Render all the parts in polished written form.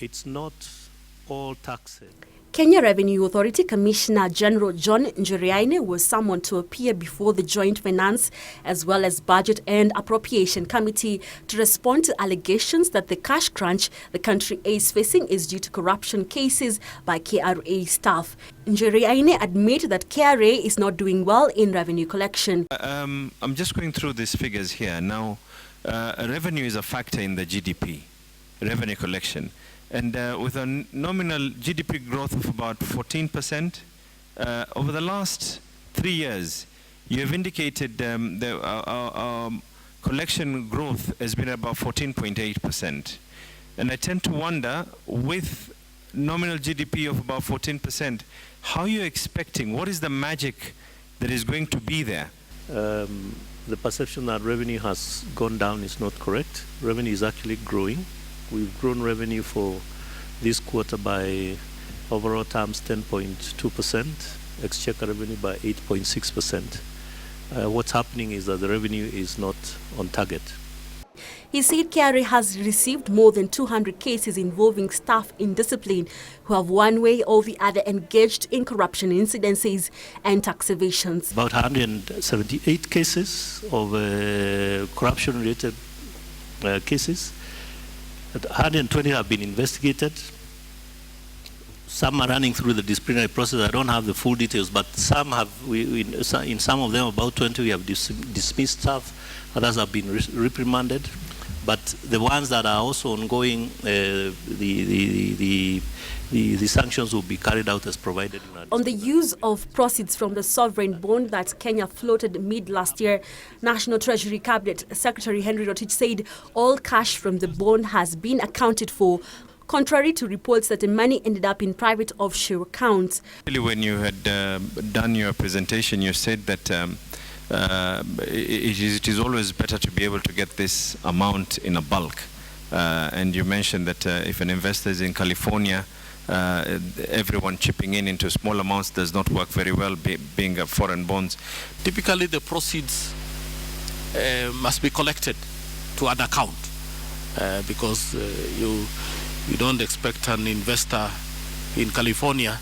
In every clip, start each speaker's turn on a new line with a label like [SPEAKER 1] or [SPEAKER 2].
[SPEAKER 1] It's not all taxes.
[SPEAKER 2] Kenya Revenue Authority Commissioner General John Njiraini was summoned to appear before the Joint Finance as well as Budget and Appropriation Committee to respond to allegations that the cash crunch the country is facing is due to corruption cases by KRA staff. Njiraini admitted that KRA is not doing well in revenue collection.
[SPEAKER 3] I'm just going through these figures here. Now, revenue is a factor in the GDP, revenue collection. And with a nominal GDP growth of about 14%, over the last 3 years, you have indicated the collection growth has been about 14.8%. And I tend to wonder, with nominal GDP of about 14%, how are you expecting, what is the magic that is going to be there?
[SPEAKER 1] The perception that revenue has gone down is not correct. Revenue is actually growing. We've grown revenue for this quarter by overall terms 10.2%, exchequer revenue by 8.6%. What's happening is that the revenue is not on target.
[SPEAKER 2] He said KRA has received more than 200 cases involving staff indiscipline who have one way or the other engaged in corruption incidences and tax evasions.
[SPEAKER 1] About 178 cases of corruption-related cases. 120 have been investigated. Some are running through the disciplinary process. I don't have the full details, but some have. In some of them, about 20, we have dismissed staff. Others have been reprimanded. But the ones that are also ongoing, the sanctions will be carried out as provided.
[SPEAKER 2] On the use of proceeds from the sovereign bond that Kenya floated mid last year, National Treasury Cabinet Secretary Henry Rotich said all cash from the bond has been accounted for, contrary to reports that the money ended up in private offshore accounts.
[SPEAKER 3] When you had done your presentation, you said that it is always better to be able to get this amount in a bulk. And you mentioned that if an investor is in California, everyone chipping in into small amounts does not work very well, being foreign bonds.
[SPEAKER 4] Typically, the proceeds must be collected to an account because you don't expect an investor in California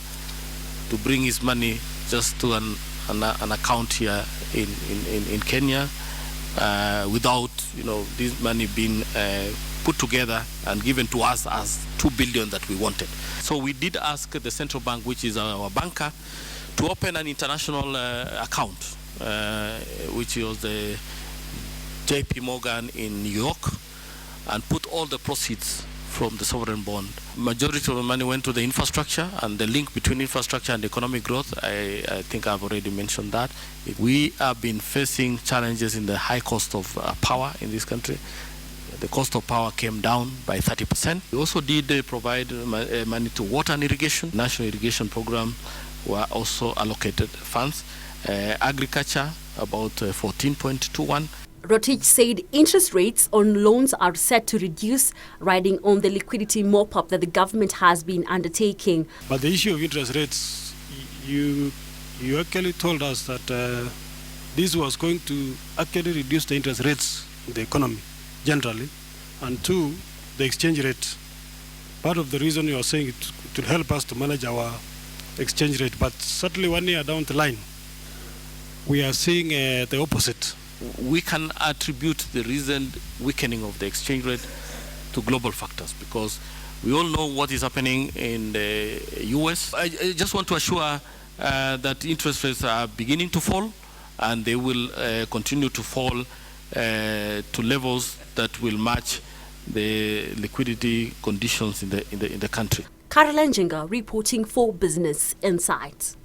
[SPEAKER 4] to bring his money just to an account here in Kenya without this money being put together and given to us as 2 billion that we wanted. So we did ask the central bank, which is our banker, to open an international account, which was the JP Morgan in New York, and put all the proceeds from the sovereign bond. Majority of the money went to the infrastructure, and the link between infrastructure and economic growth, I think I've already mentioned that. We have been facing challenges in the high cost of power in this country. The cost of power came down by 30%. We also did provide money to water and irrigation. National irrigation program were also allocated funds. Agriculture, about 14.21.
[SPEAKER 2] Rotich said interest rates on loans are set to reduce, riding on the liquidity mop-up that the government has been undertaking.
[SPEAKER 5] But the issue of interest rates, you actually told us that this was going to actually reduce the interest rates in the economy generally, and two, the exchange rate. Part of the reason you are saying it will help us to manage our exchange rate, but certainly 1 year down the line, we are seeing the opposite.
[SPEAKER 4] We can attribute the recent weakening of the exchange rate to global factors because we all know what is happening in the US. I just want to assure that interest rates are beginning to fall, and they will continue to fall to levels that will match the liquidity conditions in the country.
[SPEAKER 2] Caroline Jinga reporting for Business Insights.